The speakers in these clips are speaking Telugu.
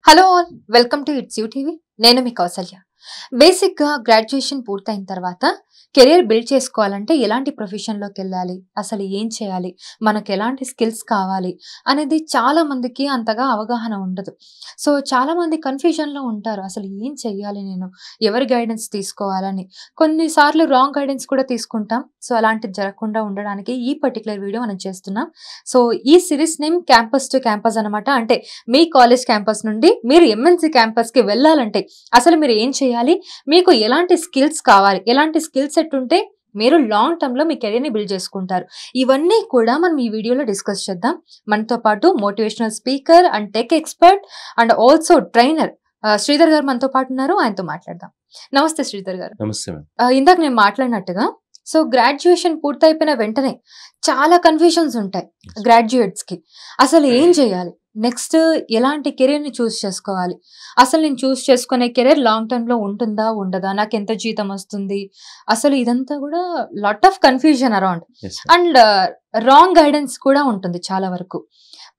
Hello all welcome to it's you TV. నేను మీ కౌసల్య. బేసిక్గా గ్రాడ్యుయేషన్ పూర్తయిన తర్వాత కెరీర్ బిల్డ్ చేసుకోవాలంటే ఎలాంటి ప్రొఫెషన్లోకి వెళ్ళాలి, అసలు ఏం చేయాలి, మనకు ఎలాంటి స్కిల్స్ కావాలి అనేది చాలా మందికి అంతగా అవగాహన ఉండదు. సో చాలా మంది కన్ఫ్యూజన్లో ఉంటారు, అసలు ఏం చెయ్యాలి, నేను ఎవరి గైడెన్స్ తీసుకోవాలని. కొన్నిసార్లు రాంగ్ గైడెన్స్ కూడా తీసుకుంటాం. సో అలాంటిది జరగకుండా ఉండడానికి ఈ పర్టికులర్ వీడియో మనం చేస్తున్నాం. సో ఈ series name campus to campus అనమాట. అంటే మీ కాలేజ్ క్యాంపస్ నుండి మీరు ఎంఎన్సి క్యాంపస్కి వెళ్ళాలంటే అసలు మీరు ఏం చేయాలి, మీకు ఎలాంటి స్కిల్స్ కావాలి, ఎలాంటి స్కిల్ సెట్ ఉంటే మీరు లాంగ్ టర్మ్ లో మీ కెరీర్ని బిల్డ్ చేసుకుంటారు, ఇవన్నీ కూడా మనం ఈ వీడియోలో డిస్కస్ చేద్దాం. మనతో పాటు motivational speaker and tech expert and also trainer Sridhar గారు మనతో పాటు ఉన్నారు. ఆయనతో మాట్లాడదాం. నమస్తే శ్రీధర్ గారు. నమస్తే. ఇందాక నేను మాట్లాడినట్టుగా సో గ్రాడ్యుయేషన్ పూర్తయిపోయిన వెంటనే చాలా కన్ఫ్యూషన్స్ ఉంటాయి గ్రాడ్యుయేట్స్ కి. అసలు ఏం చేయాలి, నెక్స్ట్ ఎలాంటి కెరీర్ని చూస్ చేసుకోవాలి, అసలు నేను చూస్ చేసుకునే కెరీర్ లాంగ్ టర్మ్ లో ఉంటుందా ఉండదా, నాకు ఎంత జీతం వస్తుంది, అసలు ఇదంతా కూడా lot of confusion around. And wrong guidance కూడా ఉంటుంది చాలా వరకు.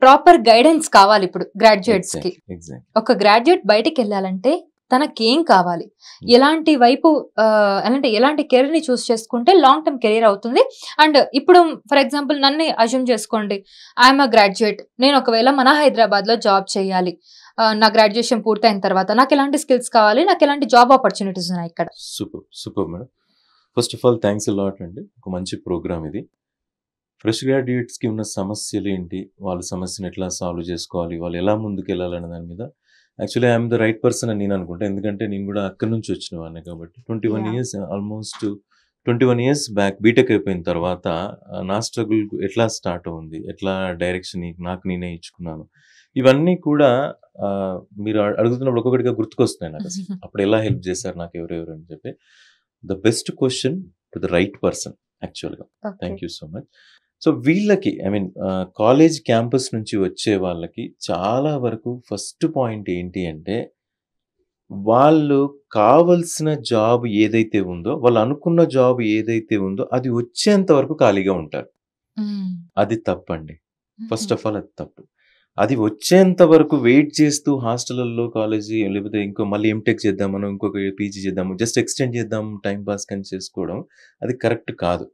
ప్రాపర్ గైడెన్స్ కావాలి ఇప్పుడు గ్రాడ్యుయేట్స్ కి. ఒక గ్రాడ్యుయేట్ బయటికి వెళ్ళాలంటే తనకేం కావాలి, ఎలాంటి వైపు ఎలాంటి కెరీర్ ని చూస్ చేసుకుంటే లాంగ్ టర్మ్ కెరీర్ అవుతుంది. అండ్ ఇప్పుడు ఫర్ ఎగ్జాంపుల్ నన్ను అజ్యూమ్ చేసుకోండి, ఐఎమ్ అ గ్రాడ్యుయేట్, నేను ఒకవేళ మన హైదరాబాద్ లో జాబ్ చేయాలి, నా గ్రాడ్యుయేషన్ పూర్తయిన తర్వాత నాకు ఎలాంటి స్కిల్స్ కావాలి, నాకు ఎలాంటి జాబ్ ఆపర్చునిటీస్ ఉన్నాయి ఇక్కడ. Super madam. First of all thanks lot అండి, ఒక మంచి ప్రోగ్రామ్ ఇది. ఫ్రెష్ గ్రాడ్యుయేట్స్కి ఉన్న సమస్యలు ఏంటి, వాళ్ళ సమస్యను ఎట్లా సాల్వ్ చేసుకోవాలి, వాళ్ళు ఎలా ముందుకు వెళ్ళాలనే దాని మీద actually I'm the right person అని నేను అనుకుంటా. ఎందుకంటే నేను కూడా అక్కడి నుంచి వచ్చిన వాడిని కాబట్టి 21 years almost 21 years back BTech అయిపోయిన తర్వాత నా స్ట్రగుల్ ఎట్లా స్టార్ట్ అవుంది, ఎట్లా డైరెక్షన్ నాకు నేనే ఇచ్చుకున్నాను, ఇవన్నీ కూడా మీరు అడుగుతున్నప్పుడు ఒక్కొక్కటిగా గుర్తుకొస్తున్నాయి నాకు. అసలు అప్పుడు ఎలా హెల్ప్ చేశారు నాకు ఎవరెవరు అని చెప్పి. The best question to the right person యాక్చువల్గా. Thank you so much. So వీళ్ళకి కాలేజ్ క్యాంపస్ నుంచి వచ్చే వాళ్ళకి చాలా వరకు ఫస్ట్ పాయింట్ ఏంటి అంటే, వాళ్ళు కావలసిన జాబ్ ఏదైతే ఉందో, వాళ్ళు అనుకున్న జాబ్ ఏదైతే ఉందో అది వచ్చేంత వరకు ఖాళీగా ఉంటారు. అది తప్పండి. ఫస్ట్ ఆఫ్ ఆల్ అది తప్పు. అది వచ్చేంత వరకు వెయిట్ చేస్తూ హాస్టల్లో కాలేజీ లేకపోతే ఇంకో మళ్ళీ ఎంటెక్ చేద్దాం, మనం ఇంకొక పీజీ చేద్దాము, జస్ట్ ఎక్స్టెండ్ చేద్దాం టైం పాస్ కానీ చేసుకోవడం అది కరెక్ట్ కాదు.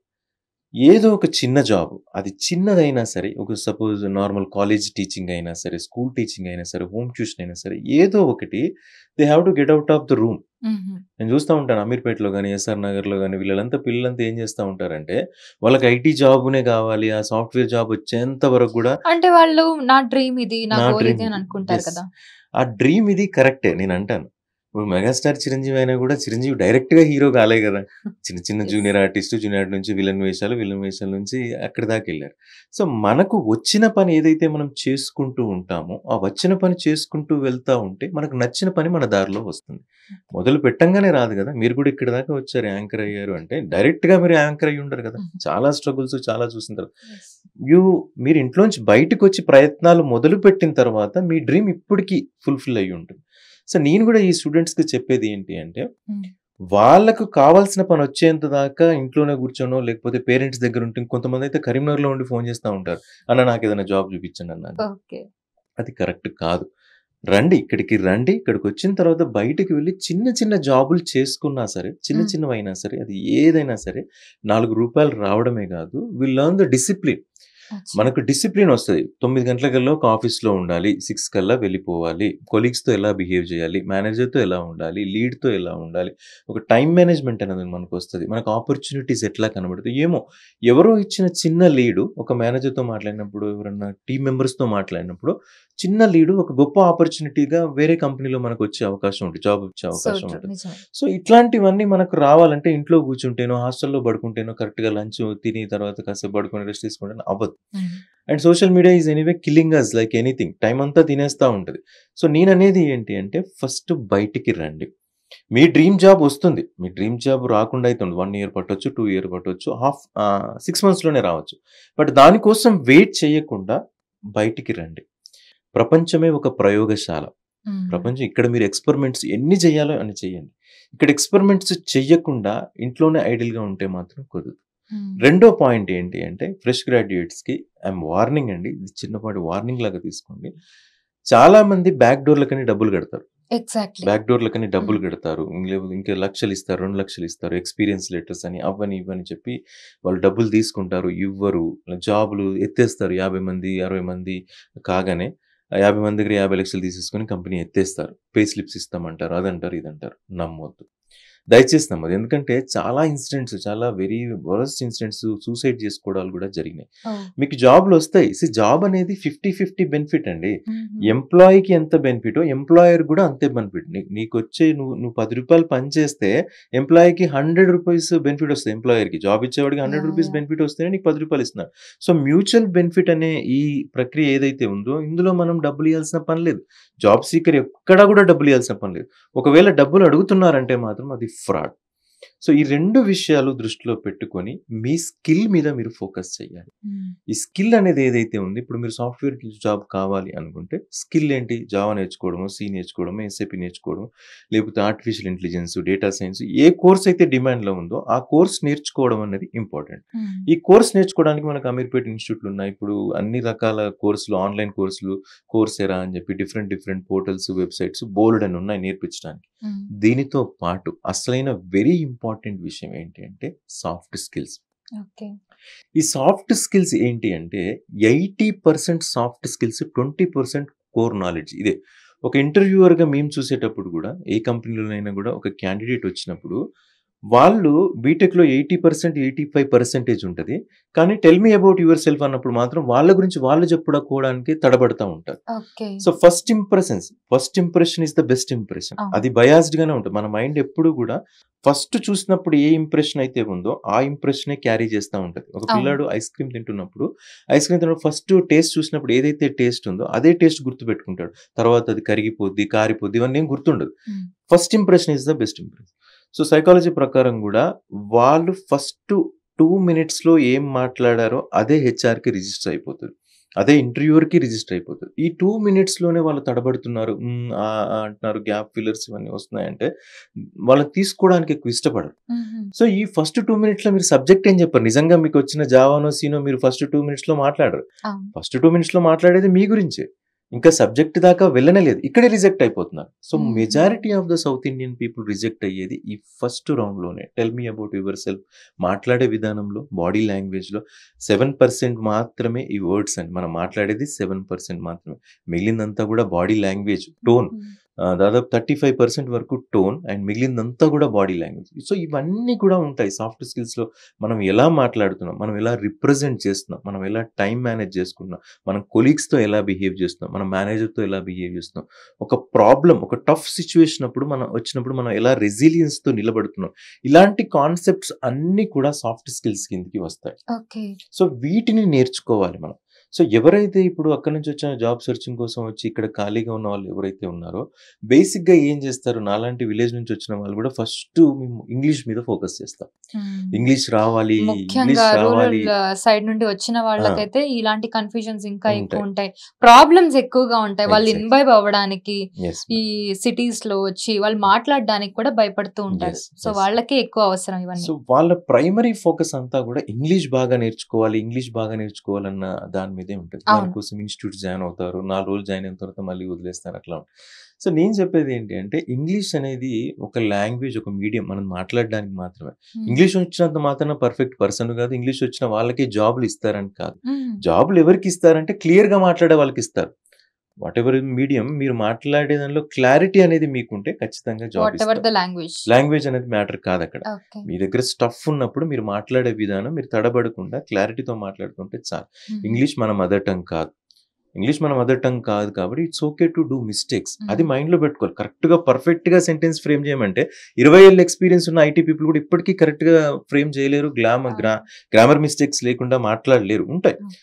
ఏదో ఒక చిన్న జాబ్, అది చిన్నదైనా సరే, ఒక సపోజ్ నార్మల్ కాలేజ్ టీచింగ్ అయినా సరే, స్కూల్ టీచింగ్ అయినా సరే, హోమ్ ట్యూషన్ అయినా సరే, ఏదో ఒకటి they have to get out of the room. నేను చూస్తూ ఉంటాను అమీర్పేటలో కానీ ఎస్ఆర్ నగర్లో కానీ పిల్లలంతా ఏం చేస్తూ ఉంటారంటే, వాళ్ళకి ఐటీ జాబ్నే కావాలి, ఆ సాఫ్ట్వేర్ జాబ్ వచ్చేంత వరకు కూడా అంటే వాళ్ళు నా డ్రీమ్ ఇది, నా గోల్ ఇది అని అనుకుంటారు కదా. ఆ డ్రీమ్ ఇది కరెక్టే నేను అంటాను. ఇప్పుడు మెగాస్టార్ చిరంజీవి అయినా కూడా చిరంజీవి డైరెక్ట్ గా హీరో కాలే కదా. చిన్న చిన్న జూనియర్ ఆర్టిస్ట్ నుంచి విలన్ వేషాల నుంచి అక్కడి దాకా వెళ్ళారు. సో మనకు వచ్చిన పని ఏదైతే మనం చేసుకుంటూ ఉంటామో, ఆ వచ్చిన పని చేసుకుంటూ వెళ్తా ఉంటే మనకు నచ్చిన పని మన దారిలో వస్తుంది. మొదలు పెట్టంగానే రాదు కదా. మీరు కూడా ఇక్కడ దాకా వచ్చారు, యాంకర్ అయ్యారు అంటే డైరెక్ట్ గా మీరు యాంకర్ అయ్యి ఉండరు కదా. చాలా స్ట్రగుల్స్ చాలా చూసిన తర్వాత మీరు ఇంట్లోంచి బయటకు వచ్చి ప్రయత్నాలు మొదలు పెట్టిన తర్వాత మీ డ్రీమ్ ఇప్పటికీ ఫుల్ఫిల్ అయ్యి ఉంటుంది. సో నేను కూడా ఈ స్టూడెంట్స్కి చెప్పేది ఏంటి అంటే, వాళ్ళకు కావాల్సిన పని వచ్చేంత దాకా ఇంట్లోనే కూర్చోనో లేకపోతే పేరెంట్స్ దగ్గర ఉంటే, కొంతమంది అయితే కరీంనగర్లో ఉండి ఫోన్ చేస్తూ ఉంటారు, అన్న నాకు ఏదైనా జాబ్ చూపించండి అన్న. అది కరెక్ట్ కాదు. ఇక్కడికి రండి. ఇక్కడికి వచ్చిన తర్వాత బయటికి వెళ్ళి చిన్న చిన్న జాబులు చేసుకున్నా సరే, చిన్నవైనా సరే, అది ఏదైనా సరే 4 రూపాయలు రావడమే కాదు, విల్ లెర్న్ ద డిసిప్లిన్. మనకు డిసిప్లిన్ వస్తుంది. 9 గంటలకల్లా ఒక ఆఫీస్లో ఉండాలి, 6 కల్లా వెళ్ళిపోవాలి, కొలీగ్స్తో ఎలా బిహేవ్ చేయాలి, మేనేజర్తో ఎలా ఉండాలి, లీడ్తో ఎలా ఉండాలి, ఒక టైం మేనేజ్మెంట్ అనేది మనకు వస్తుంది. మనకు ఆపర్చునిటీస్ ఎట్లా కనబడుతుంది. ఎవరో ఇచ్చిన చిన్న లీడు ఒక మేనేజర్తో మాట్లాడినప్పుడు, ఎవరన్నా టీం మెంబర్స్తో మాట్లాడినప్పుడు, చిన్న లీడు ఒక గొప్ప ఆపర్చునిటీగా వేరే కంపెనీలో మనకు వచ్చే అవకాశం ఉంటుంది, జాబ్ వచ్చే అవకాశం ఉంటుంది. సో ఇట్లాంటివన్నీ మనకు రావాలంటే ఇంట్లో కూర్చుంటేనో హాస్టల్లో పడుకుంటేనో, కరెక్ట్గా లంచ్ తిని తర్వాత కాసేపు పడుకొని రెస్ట్ తీసుకుంటే అవ్వదు. And social media is anyway killing us like anything. Time అంతా తినేస్తూ ఉంటుంది. సో నేను అనేది ఏంటి అంటే, ఫస్ట్ బయటికి రండి. మీ డ్రీమ్ జాబ్ వస్తుంది. మీ డ్రీమ్ జాబ్ రాకుండా అయితే 1 year పట్టొచ్చు, 2 years పట్టొచ్చు, 6 monthsలోనే రావచ్చు. బట్ దానికోసం వెయిట్ చేయకుండా బయటికి రండి. ప్రపంచమే ఒక ప్రయోగశాల. ప్రపంచం ఇక్కడ మీరు ఎక్స్పెరిమెంట్స్ ఎన్ని చేయాలో అని చేయండి. ఇక్కడ ఎక్స్పెరిమెంట్స్ చెయ్యకుండా ఇంట్లోనే ఐడిల్గా ఉంటే మాత్రం కుదరదు. రెండో పాయింట్ ఏంటి అంటే, ఫ్రెష్ గ్రాడ్యుయేట్స్కి ఐఎమ్ వార్నింగ్ అండి, ఇది చిన్నపాటి వార్నింగ్ లాగా తీసుకోండి. చాలా మంది బ్యాక్ డోర్లకని డబ్బులు కడతారు. ఎగ్జాక్ట్‌లీ. బ్యాక్ డోర్లకని డబ్బులు హ్మ్. కడతారు. లేకపోతే ఇంకా లక్షలు ఇస్తారు, 2,00,000 ఇస్తారు. ఎక్స్‌పీరియన్స్ లెటర్స్ అని అవ్వని ఇవ్వని చెప్పి వాళ్ళు డబ్బులు తీసుకుంటారు. ఇవ్వరు. జాబ్‌లు ఎత్తేస్తారు. 50 మంది, 60 మంది కాగానే 50 మంది దగ్గర 50,00,000 తీసేసుకొని కంపెనీ ఎత్తేస్తారు. పే స్లిప్స్ ఇస్తామంటారు. అదంటారు, ఇదంటారు. నమ్మొద్దు. దయచేసి నమ్మొద్దు. ఎందుకంటే చాలా ఇన్సిడెంట్స్, చాలా వెరీ వరస్ట్ ఇన్సిడెంట్స్, సూసైడ్ చేసుకోవడాలు కూడా జరిగినాయి. ఓహ్! మీకు జాబ్‌లొస్తాయి. జాబ్ అనేది 50, 50 బెనిఫిట్ అండి. హుహు. ఎంప్లాయీకి ఎంత బెనిఫిటో ఎంప్లాయర్ కూడా అంతే బెనిఫిట్. నీకొచ్చే నువ్వు నువ్వు ₹10 పని చేస్తే ఎంప్లాయీకి ₹100 బెనిఫిట్ వస్తాయి ఎంప్లాయర్‌కి. జాబ్ ఇచ్చేవాడికి యాహ్! ₹100 యాహ్! బెనిఫిట్ వస్తేనే నీకు ₹10 ఇస్తున్నారు. సో, మ్యూచువల్ బెనిఫిట్ అనే ఈ ప్రక్రియ ఏదైతే ఉందో ఇందులో మనం డబ్బులు ఇయ్యాల్సిన పని లేదు. జాబ్ సీకర్ ఎక్కడా కూడా డబ్బులు ఇయ్యాల్సిన పని లేదు. ఒకవేళ డబ్బులు అడుగుతున్నారంటే మాత్రం అది ఫ్రాడ్. సో, ఈ 2 విషయాలు దృష్టిలో పెట్టుకొని మీ స్కిల్ మీద మీరు ఫోకస్ చేయాలి. హ్మ్. ఈ స్కిల్ అనేది ఏదైతే ఉందో ఇప్పుడు మీరు సాఫ్ట్‌వేర్ జాబ్ కావాలి అనుకుంటే స్కిల్ ఏంటి? జావా నేర్చుకోవడమో, సి నేర్చుకోవడమో, ఎస్ఏపీ నేర్చుకోవడం, లేకపోతే ఆర్టిఫిషియల్ ఇంటెలిజెన్స్, డేటా సైన్స్ ఏ కోర్స్ అయితే డిమాండ్‌లో ఉందో ఆ కోర్స్ నేర్చుకోవడం అనేది ఇంపార్టెంట్. హ్మ్. ఈ కోర్స్ నేర్చుకోవడానికి మనకు అమీర్పేట్ ఇన్‌స్టిట్యూట్‌లు ఉన్నాయి. ఇప్పుడు అన్ని రకాల కోర్సులు, ఆన్‌లైన్ కోర్సులు, కోర్సెరా అని చెప్పి డిఫరెంట్ పోర్టల్స్, వెబ్‌సైట్స్ బోలెడన్ని ఉన్నాయి నేర్పించడానికి. హ్మ్. దీనితో పాటు అసలైన వెరీ ఇంపార్టెంట్ విషయం ఏంటి అంటే సాఫ్ట్ స్కిల్స్. ఓకే. ఈ సాఫ్ట్ స్కిల్స్ ఏంటి అంటే 80% సాఫ్ట్ స్కిల్స్, 20% కోర్ నాలెడ్జ్ ఇదే. ఒక ఇంటర్వ్యూవర్‌గా మేము చూసేటప్పుడు గూడా ఏ కంపెనీలోనైనా గూడా ఒక క్యాండిడేట్ వచ్చినప్పుడు వాళ్ళు బీటెక్‌లో 80%, 85% ఉంటది. కానీ tell me about your self అన్నప్పుడు మాత్రం వాళ్ళ గురించి వాళ్ళు చెప్పుకోవడానికి తడబడతా ఉంటారు. Okay. So, first impression is the best impression. అవును. అది బయాస్డ్‌గానే ఉంటది. మన మైండ్ ఎప్పుడు గూడా ఫస్ట్ చూసినప్పుడు ఏ ఇంప్రెషన్ అయితే ఉందో ఆ ఇంప్రెషనే క్యారీ చేస్తా ఉంటది. ఒక అవును. పిల్లాడు ఐస్ క్రీమ్ తింటున్నప్పుడు ఫస్ట్ టేస్ట్ చూసినప్పుడు ఏదైతే టేస్ట్ ఉందో అదే టేస్ట్ గుర్తుపెట్టుకుంటాడు. తర్వాత అది కరిగిపోద్ది, కారిపోద్ది ఇవన్నీ ఏం గుర్తుండదు. హ్మ్. First impression is the best impression. So, psychology ప్రకారం గూడా వాళ్ళు ఫస్ట్ 2 మినిట్స్‌లో ఏం మాట్లాడారో అదే హెచ్ఆర్‌కి రిజిస్టర్ అయిపోతది. అదే ఇంటర్వ్యూవర్‌కి రిజిస్టర్ అయిపోతది. ఈ 2 మినిట్స్‌లోనే వాళ్ళు తడబడుతున్నారు. అంటున్నారు. గ్యాప్ ఫిల్లర్స్ ఇవన్నీ వస్తున్నాయంటే వాళ్ళని తీసుకోవడానికి ఎక్కువ ఇష్టపడరు. హుహు. సో, ఈ ఫస్ట్ 2 మినిట్స్‌లో మీరు సబ్జెక్ట్ ఏం చెప్పరు. నిజంగా మీకొచ్చిన జావానో, సీనో మీరు ఫస్ట్ 2 మినిట్స్‌లో మాట్లాడరు. అవును. ఫస్ట్ 2 మినిట్స్‌లో మాట్లాడేది మీ గురించే. ఇంకా సబ్జెక్ట్ దాకా వెళ్ళనే లేదు. ఇక్కడే రిజెక్ట్ అయిపోతున్నారు. సో, హుహు. Majority of the south Indian people reject అయ్యేది ఈ ఫస్ట్ రౌండ్‌లోనే. Tell me about yourself మాట్లాడే విధానంలో, బాడీ లాంగ్వేజ్‌లో 7% మాత్రమే ఈ వర్డ్స్ అండి. మనం మాట్లాడేది 7% మాత్రమే. మిగిలిందంతా కూడా బాడీ లాంగ్వేజ్, టోన్. హుహు. దాదాపు 35% వరకు టోన్ అండ్ మిగిలిందంతా కూడా బాడీ లాంగ్వేజ్. సో, ఇవన్నీ కూడా ఉంటాయి సాఫ్ట్ స్కిల్స్‌లో. మనం ఎలా మాట్లాడుతున్నాం, మనం ఎలా రిప్రజెంట్ చేస్తున్నాం, మనం ఎలా టైమ్ మేనేజ్ చేసుకుంటున్నాం, మనం కొలీగ్స్‌తో ఎలా బిహేవ్ చేస్తున్నాం, మన మేనేజర్‌తో ఎలా బిహేవ్ చేస్తున్నాం, ఒక ప్రాబ్లమ్, ఒక టఫ్ సిట్యుయేషన్ వచ్చినప్పుడు మనం ఎలా రెసిలియన్స్‌తో నిలబడుతున్నాం. ఇలాంటి కాన్సెప్ట్స్ అన్నీ కూడా సాఫ్ట్ స్కిల్స్ కిందకి వస్తాయి. ఓకే. సో, వీటిని నేర్చుకోవాలి మనం. సో, ఎవరైతే ఇప్పుడు అక్కడి నుంచి వచ్చిన జాబ్ సెర్చింగ్ కోసం వచ్చి ఇక్కడ ఖాళీగా ఉన్న వాళ్ళు ఎవరైతే ఉన్నారో, బేసిక్‌గా ఏం చేస్తారు, నాలాంటి విలేజ్ నుంచి వచ్చిన వాళ్ళు కూడా ఫస్ట్ మేము ఇంగ్లీష్ మీద ఫోకస్ చేస్తాం. హ్మ్. ఇంగ్లీష్ రావాలి, ముఖ్యంగా ఇంగ్లీష్ రూరల్ రావాలి. సైడ్ నుండి వచ్చిన ఆ! వాళ్ళకైతే ఇలాంటి కన్‌ఫ్యూజన్స్ ఇంకా ఉంటాయి. ఎక్కువుంటాయి. ప్రాబ్లమ్స్ ఎక్కువగా ఉంటాయి. వాళ్ళు ఎగ్జాక్ట్‌లీ. ఇన్‌వైబ్ అవ్వడానికి యెస్ ఈ మ్యామ్. సిటీస్‌లో వచ్చి వాళ్ళు మాట్లాడడానికి కూడా భయపడుతూ ఉంటారు. యెస్. So, yes. వాళ్ళకే ఎక్కువ అవసరం ఇవన్నీ. సో, వాళ్ళ ప్రైమరీ ఫోకస్ అంతా కూడా ఇంగ్లీష్ బాగా నేర్చుకోవాలి, ఇంగ్లీష్ బాగా నేర్చుకోవాలన్న దాని మీదే ఉంటది. అవును. దానికోసం ఇన్‌స్టిట్యూట్ జాయిన్ అవుతారు. 4 రోజులు జాయిన్ అయిన తర్వాత మళ్ళీ వదిలేస్తారు అట్లా. సో, నేను చెప్పేది ఏంటి అంటే ఇంగ్లీష్ అనేది ఒక లాంగ్వేజ్, ఒక మీడియం మనం మాట్లాడడానికి మాత్రమే. హ్మ్. ఇంగ్లీష్ వచ్చినంత మాత్రాన పర్ఫెక్ట్ పర్సన్ కాదు. ఇంగ్లీష్ వచ్చిన వాళ్ళకే జాబ్‌లు ఇస్తారని కాదు. హ్మ్. జాబ్‌లు ఎవరికి ఇస్తారంటే క్లియర్‌గా మాట్లాడే వాళ్ళకి ఇస్తారు. వాటెవర్ మీడియం మీరు మాట్లాడే దానిలో క్లారిటీ అనేది మీకుంటే ఖచ్చితంగా జాబ్ వాట్ ఎవర్ ఇస్తారు. The language. లాంగ్వేజ్ అనేది మ్యాటర్ కాదక్కడ. ఓకే. మీ దగ్గర స్టఫ్ ఉన్నప్పుడు మీరు మాట్లాడే విధానం మీరు తడబడకుండా క్లారిటీతో మాట్లాడుతుంటే చాలు. హుహు. ఇంగ్లీష్ మన మదర్ టంగ్ కాదు. ఇంగ్లీష్ మన మదర్ టంగ్ కాదు కాబట్టి it's okay to do mistakes. అది హ్మ్. మైండ్‌లో పెట్టుకోవాలి. కరెక్ట్‌గా పర్ఫెక్ట్‌గా సెంటెన్స్ ఫ్రేమ్ చేయమంటే 20 ఏళ్ల ఎక్స్‌పీరియన్స్ ఉన్న ఐటీ పీపుల్ కూడా ఇప్పటికీ కరెక్ట్‌గా ఫ్రేమ్ చేయలేరు. అవును. గ్రామర్ మిస్టేక్స్ లేకుండా మాట్లాడలేరు. ఉంటాయి. హ్మ్.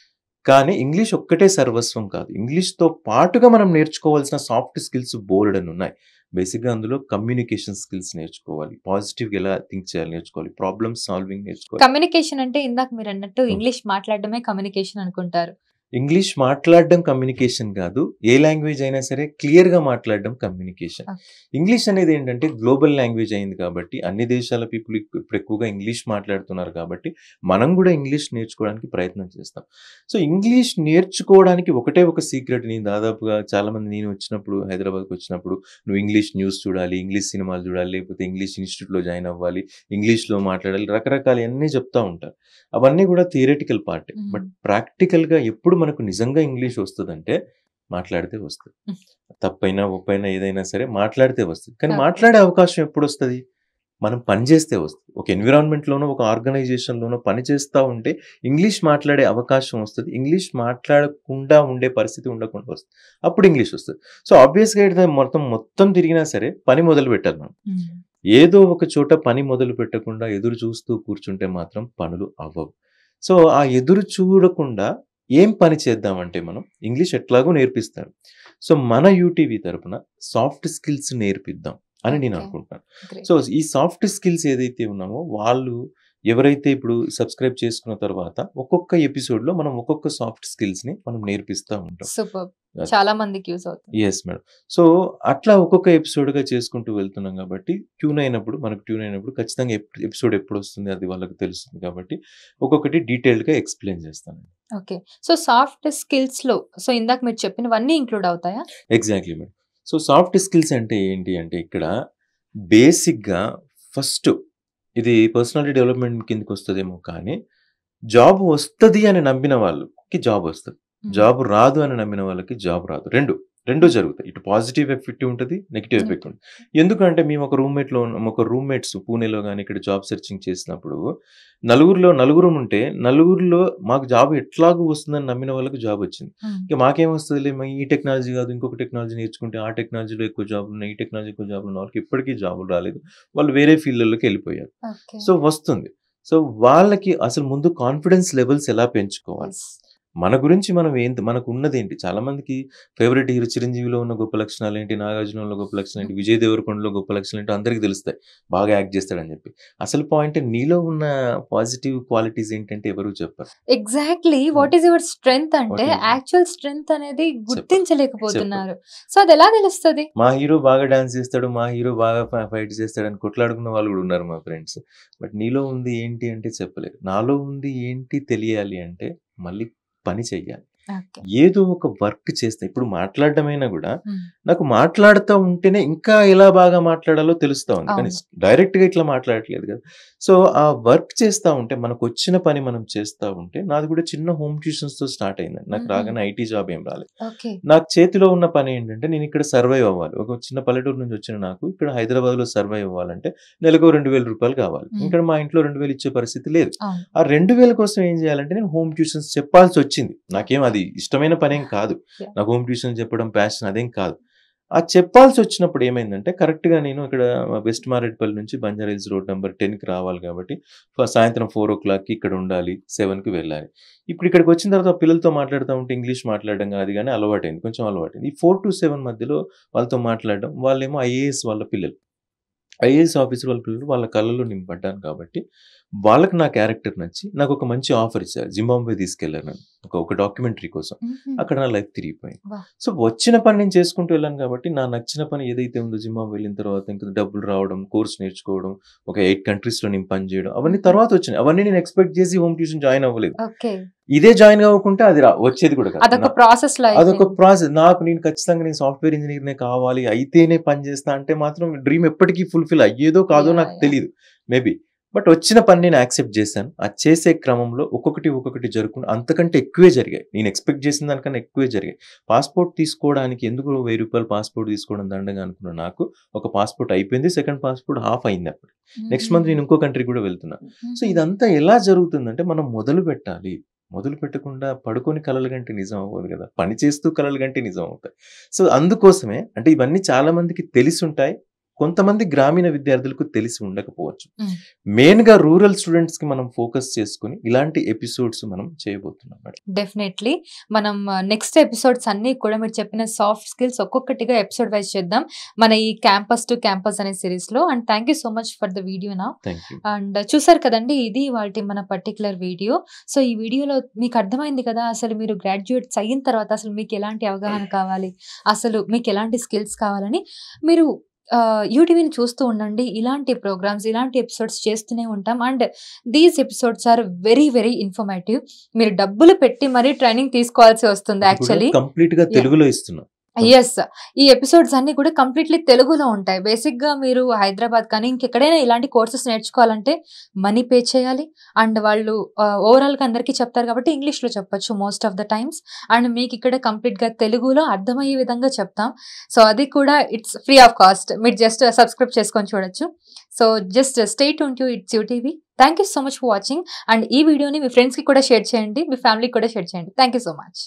కానీ ఇంగ్లీష్ ఒక్కటే సర్వస్వం కాదు. ఇంగ్లీష్‌తో పాటుగా మనం నేర్చుకోవాల్సిన సాఫ్ట్ స్కిల్స్ బోలెడన్నున్నాయి. బేసిక్‌గా అందులో కమ్యూనికేషన్ స్కిల్స్ నేర్చుకోవాలి. పాజిటివ్‌గా ఎలా థింక్ చేయాలి నేర్చుకోవాలి. ప్రాబ్లమ్ సాల్వింగ్ నేర్చుకోవాలి. కమ్యూనికేషన్ అంటే ఇందాక మీరన్నట్టు హ్మ్. ఇంగ్లీష్ మాట్లాడడమే కమ్యూనికేషన్ అనుకుంటారు. ఇంగ్లీష్ మాట్లాడడం కమ్యూనికేషన్ కాదు. ఏ లాంగ్వేజ్ అయినా సరే క్లియర్‌గా మాట్లాడడం కమ్యూనికేషన్. ఓకే. ఇంగ్లీష్ అనేది ఏంటంటే గ్లోబల్ లాంగ్వేజ్ అయింది కాబట్టి అన్ని దేశాల పీపుల్ ఇప్పుడు ఎక్కువగా ఇంగ్లీష్ మాట్లాడుతున్నారు కాబట్టి మనం కూడా ఇంగ్లీష్ నేర్చుకోవడానికి ప్రయత్నం చేస్తాం. సో, ఇంగ్లీష్ నేర్చుకోవడానికి ఒకటే ఒక సీక్రెట్ నేను దాదాపుగా చాలామంది నేను వచ్చినప్పుడు హైదరాబాద్‌కి వచ్చినప్పుడు నువ్వు ఇంగ్లీష్ న్యూస్ చూడాలి, ఇంగ్లీష్ సినిమాలు చూడాలి, లేకపోతే ఇంగ్లీష్ ఇన్‌స్టిట్యూట్‌లో జాయిన్ అవ్వాలి, ఇంగ్లీష్‌లో మాట్లాడాలి రకరకాలయన్నీ చెప్తా ఉంటారు. అవన్నీ కూడా థియరిటికల్ పార్టే. బట్ హ్మ్. ప్రాక్టికల్‌గా ఎప్పుడు మనకు నిజంగా ఇంగ్లీష్ వస్తదంటే మాట్లాడితే వస్తది. హ్మ్. తప్పైనా, ఒప్పైనా ఏదైనా సరే మాట్లాడితే వస్తది. కానీ ఓకే. మాట్లాడే అవకాశం ఎప్పుడొస్తది? మనం పని చేస్తే వస్తది. ఒక ఎన్విరాన్మెంట్‌లోనో, ఒక ఆర్గనైజేషన్‌లోనో పని చేస్తా ఉంటే ఇంగ్లీష్ మాట్లాడే అవకాశం వస్తది. ఇంగ్లీష్ మాట్లాడకుండా ఉండే పరిస్థితి ఉండకుండా వస్తది. అప్పుడు ఇంగ్లీష్ వస్తది. సో, ఆబ్వియస్‌గా ఇది మొత్తం తిరిగినా సరే పని మొదలుపెట్టాలి మనం. హ్మ్. ఏదో ఒక చోట పని మొదలు పెట్టకుండా ఎదురు చూస్తూ కూర్చుంటే మాత్రం పనులు అవ్వవు. సో, ఆ ఎదురు చూడకుండా ఏం పని చేద్దామంటే మనం ఇంగ్లీష్ ఎట్లాగో నేర్పిస్తారు. సో, మన యూటీవీ తరపున సాఫ్ట్ స్కిల్స్ నేర్పిద్దాం అని నేను ఓకే. అనుకుంటున్నాను. గ్రేట్. సో, ఈ సాఫ్ట్ స్కిల్స్ ఏదైతే ఉన్నామో వాళ్ళు ఎవరైతే ఇప్పుడు సబ్స్క్రైబ్ చేసుకున్న తర్వాత ఒక్కొక్క ఎపిసోడ్‌లో మనం ఒక్కొక్క సాఫ్ట్ స్కిల్స్‌ని మనం నేర్పిస్తా ఉంటాం. సూపర్బ్. అది. చాలా మందికి యూజ్ అవుతుంది. Yes madam. సో, అట్లా ఒక్కొక్క ఎపిసోడ్‌గా చేసుకుంటూ వెళ్తున్నాం గాబట్టి, మనకు ట్యూన్ అయినప్పుడు ఖచ్చితంగా ఎపిసోడ్ ఎప్పుడొస్తుంది అది వాళ్ళకి తెలుస్తుంది కాబట్టి, ఒక్కొక్కటి డీటెయిల్డ్‌గా ఎక్స్‌ప్లెయిన్ చేస్తానండి. ఓకే. సో, సాఫ్ట్ స్కిల్స్‌లో సో, ఇందాక మీరు చెప్పినవన్నీ ఇంక్లూడ్ అవుతాయా? Exactly madam. So, soft skills అంటే ఏంటి అంటే ఇక్కడ బేసిక్‌గా ఫస్ట్ ఇది పర్సనాలిటీ డెవలప్‌మెంట్ కిందకొస్తదేమో కానీ, జాబ్ వస్తది అని నమ్మిన వాళ్ళకి జాబ్ వస్తది. హ్మ్. జాబ్ రాదు అని నమ్మిన వాళ్ళకి జాబ్ రాదు. 2 జరుగుతాయి. ఇటు పాజిటివ్ ఎఫెక్ట్ ఉంటది. నెగెటివ్ ఎఫెక్ట్ ఉంటది. ఎందుకంటే మేము ఒక రూమ్‌మేట్‌లో ఉన్నాం. ఒక రూమ్‌మేట్స్ పూణేలో గాని ఇక్కడ జాబ్ సెర్చింగ్ చేసినప్పుడు నలుగురం ఉంటే నలుగురిలో మాకు జాబ్ ఎట్లాగో వస్తుందని నమ్మిన వాళ్ళకి జాబ్ వచ్చింది. హ్మ్. ఇక మాకేమొస్తదిలే ఈ టెక్నాలజీ కాదు ఇంకొక టెక్నాలజీ నేర్చుకుంటే ఆ టెక్నాలజీలో ఎక్కువ జాబ్‌లున్నాయి. ఈ టెక్నాలజీ ఎక్కువ జాబ్‌లున్న వాళ్ళకి ఇప్పటికీ జాబులు రాలేదు. వాళ్ళు వేరే ఫీల్డ్‌లలోకి ఎళ్ళిపోయారు. ఓకే. సో, వస్తుంది. సో, వాళ్ళకి అసలు ముందు కాన్ఫిడెన్స్ లెవెల్స్ ఎలా పెంచుకోవాలి? యెస్. మన గురించి మనం మనకున్నదేంటి? చాలా మందికి ఫేవరెట్ హీరో 'చిరంజీవిలో' ఉన్న గొప్ప లక్షణాలేంటి? 'నాగార్జునలో' గొప్ప లక్షణాలేంటి? 'విజయ్ దేవరకొండలో' గొప్ప లక్షణాలేంటో అందరికి తెలుస్తాయి. బాగా యాక్ట్ చేస్తాడని చెప్పి. అసలు పాయింట్ నీలో ఉన్న పాజిటివ్ క్వాలిటీస్ ఏంటంటే ఎవరు చెప్పరు. ఎగ్జాక్ట్‌లీ హ్మ్. వాట్ ఈస్ యువర్ స్ట్రెంగ్త్ అంటే వాట్ ఈస్ యాక్చువల్ స్ట్రెంగ్త్ అనేది చెప్పరు. చెప్పరు. గుర్తించలేకపోతున్నారు. సో, అదెలా తెలుస్తది? మా హీరో బాగా డాన్స్ చేస్తాడు. మా హీరో బాగా ఫైట్ చేస్తాడని కొట్లాడుకున్న వాళ్ళు కూడా ఉన్నారు మా ఫ్రెండ్స్. బట్ నీలో ఉంది ఏంటి అంటే చెప్పలేరు. నాలో ఉంది ఏంటి తెలియాలి అంటే మళ్ళీ పని చెయ్యాలి. ఓకే. ఏదో ఒక వర్క్ చేస్తా. ఇప్పుడు మాట్లాడడమైనా గూడా హ్మ్. నాకు మాట్లాడుతా ఉంటేనే ఇంకా ఎలా బాగా మాట్లాడాలో తెలుస్తా ఉంది. కానీ అవును. డైరెక్ట్‌గా ఇట్లా మాట్లాడట్లేదు గదా! సో, ఆ వర్క్ చేస్తా ఉంటే మనకొచ్చిన పని మనం చేస్తా ఉంటే నాది కూడా చిన్న హోమ్ ట్యూషన్స్‌తో స్టార్ట్ అయిందండి. నాకు హుహు. రాగానే ఐటీ జాబ్ ఏం రాలేదు. ఓకే. నాకు చేతిలో ఉన్న పని ఏంటంటే నేను ఇక్కడ సర్వైవ్ అవ్వాలి. ఒక చిన్న పల్లెటూరు నుంచి వచ్చిన నాకు ఇక్కడ హైదరాబాద్‌లో సర్వైవ్ అవ్వాలంటే నెలకో రూ. 2,000 కావాలి. హ్మ్. ఇక్కడ మా ఇంట్లో 2,000 ఇచ్చే పరిస్థితి లేదు. అవును. ఆ 2,000 కోసం ఏం చేయాలంటే నేను హోమ్ ట్యూషన్స్ చెప్పాల్సొచ్చింది. నాకేం అది ఇష్టమైన పనేం కాదు. యాహ్! నాకు హోమ్ ట్యూషన్ చెప్పడం ప్యాషన్ అదేం కాదు. ఆ చెప్పాల్సొచ్చినప్పుడు ఏమైందంటే కరెక్ట్‌గా నేను ఇక్కడ వెస్ట్ మారేడుపల్లి నుంచి బంజారా హిల్స్ రోడ్ నంబర్ 10కి రావాలి కాబట్టి సాయంత్రం 4:00కి ఇక్కడ ఉండాలి. 7కి వెళ్ళాలి. ఇప్పుడు ఇక్కడికొచ్చిన తర్వాత పిల్లలతో మాట్లాడుతా ఉంటే ఇంగ్లీష్ మాట్లాడడం అది గాని అలవాటైంది. కొంచెం అలవాటైంది. ఈ 4-7 మధ్యలో వాళ్ళతో మాట్లాడడం వాళ్ళేమో ఐఏఎస్ వాళ్ళ పిల్లలు. ఐఏఎస్ ఆఫీసర్ వాళ్ళ పిల్లలు వాళ్ళ కళ్ళలో నేను పడ్డాను కాబట్టి, వాళ్ళకి నా క్యారెక్టర్ నచ్చి నాకొక మంచి ఆఫర్ ఇచ్చారు. జింబాబ్వే తీసుకెళ్లారు నన్ను. ఒక డాక్యుమెంటరీ కోసం. హుహు. అక్కడ నా లైఫ్ తిరిగిపోయింది. వాహ్! సో, వచ్చిన పని నేను చేసుకుంటూ వెళ్ళాను కాబట్టి, నా నచ్చిన పని ఏదైతే ఉందో జింబాబ్వే వెళ్ళిన తర్వాత ఇంకా డబ్బులు రావడం, కోర్స్ నేర్చుకోవడం, ఒక 8 కంట్రీస్‌లో నేను పని చేయడం అవన్నీ హుహు. తర్వాత వచ్చినాయి. అవన్నీ నేను ఎక్స్‌పెక్ట్ చేసి హోమ్ ట్యూషన్ జాయిన్ అవ్వలేదు. ఓకే. ఇదే జాయిన్ అవ్వకుంటే అది వచ్చేది కూడా కాదు. అదొక ప్రాసెస్‌లో అదొక అయిపోయింది. ప్రాసెస్. నేను ఖచ్చితంగా సాఫ్ట్‌వేర్ ఇంజినీర్‌నే కావాలి. అయితేనే పని చేస్తా అంటే మాత్రం డ్రీమ్ ఎప్పటికీ ఫుల్‌ఫిల్ అయ్యేదో కాదో యాహ్! నాకు యాహ్! తెలీదు. మేబీ. బట్ వచ్చిన పని నేను యాక్సెప్ట్ చేశాను. అది చేసే క్రమంలో ఒక్కొక్కటి జరుపుకుంటూ అంతకంటే ఎక్కువే జరిగాయి. నేను ఎక్స్‌పెక్ట్ చేసిన దానికన్నా ఎక్కువే జరిగాయి. పాస్‌పోర్ట్ తీసుకోవడానికి ఎందుకు రూ. 1000 పాస్‌పోర్ట్ తీసుకోవడం దండగా అనుకున్న నాకు ఒక పాస్‌పోర్ట్ అయిపోయింది. సెకండ్ పాస్‌పోర్ట్ హాఫ్ అయింది అప్పుడు. నెక్స్ట్ మంత్ హుహు. నేను ఇంకో కంట్రీ కూడా వెళ్తున్నా. సో, హుహు. ఇదంతా ఎలా జరుగుతుందంటే మనం మొదలుపెట్టాలి. మొదలు పెట్టకుండా పడుకొని కలలు గంటే నిజం అవ్వదు గదా! పని చేస్తూ కలలు గంటే నిజం అవుతాయి. సో, అందుకోసమే అంటే ఇవన్నీ చాలా మందికి తెలిసుంటాయి. కొంతమంది గ్రామీణ విద్యార్థులకు తెలిసి ఉండకపోవచ్చు. హ్మ్. మెయిన్‌గా రూరల్ స్టూడెంట్స్‌కి మనం ఫోకస్ చేసుకొని ఇలాంటి ఎపిసోడ్స్ మనం చేయబోతున్నాం మేడం. డెఫినెట్లీ మనం నెక్స్ట్ ఎపిసోడ్స్ అన్నీ కూడా మీరు చెప్పిన సాఫ్ట్ స్కిల్స్ ఒక్కొక్కటిగా ఎపిసోడ్ వైజ్ చేద్దాం మన ఈ క్యాంపస్ టు క్యాంపస్ అనే సిరీస్లో. And thank you so much for the video నా. Thank you. అండ్ చూసారు కదండి, ఇది వాటి మన పర్టికులర్ వీడియో. సో ఈ వీడియోలో మీకు అర్థమైంది కదా, అసలు మీరు గ్రాడ్యుయేట్స్ అయిన తర్వాత అసలు మీకు ఎలాంటి అవగాహన కావాలి, అసలు మీకు ఎలాంటి స్కిల్స్ కావాలని. మీరు యూటీవీని చూస్తూ ఉండండి. ఇలాంటి ప్రోగ్రామ్స్, ఇలాంటి ఎపిసోడ్స్ చేస్తూనే ఉంటాం. And these episodes are very very informative. మీరు డబ్బులు పెట్టి మరీ ట్రైనింగ్ తీసుకోవాల్సి వస్తుంది యాక్చువల్లీ. కంప్లీట్‌గా తెలుగులో ఇస్తున్నాం. యెస్. ఈ ఎపిసోడ్స్ అన్నీ కూడా కంప్లీట్‌లీ తెలుగులో ఉంటాయి. బేసిక్‌గా మీరు హైదరాబాద్ కానీ ఇంకెక్కడైనా ఇలాంటి కోర్సెస్ నేర్చుకోవాలంటే మనీ పే చేయాలి. అండ్ వాళ్ళు ఓవరాల్‌గా అందరికీ చెప్తారు కాబట్టి ఇంగ్లీష్‌లో చెప్పొచ్చు most of the times. And మీకు ఇక్కడ కంప్లీట్‌గా తెలుగులో అర్థమయ్యే విధంగా చెప్తాం. సో అది కూడా ఇట్స్ ఫ్రీ ఆఫ్ కాస్ట్. మీరు జస్ట్ సబ్స్క్రైబ్ చేసుకొని చూడొచ్చు. So just stay tune to it's UTV. Thank you so much for watching. And ఈ వీడియోని మీ ఫ్రెండ్స్‌కి కూడా షేర్ చేయండి. మీ ఫ్యామిలీకి కూడా షేర్ చేయండి. Thank you so much.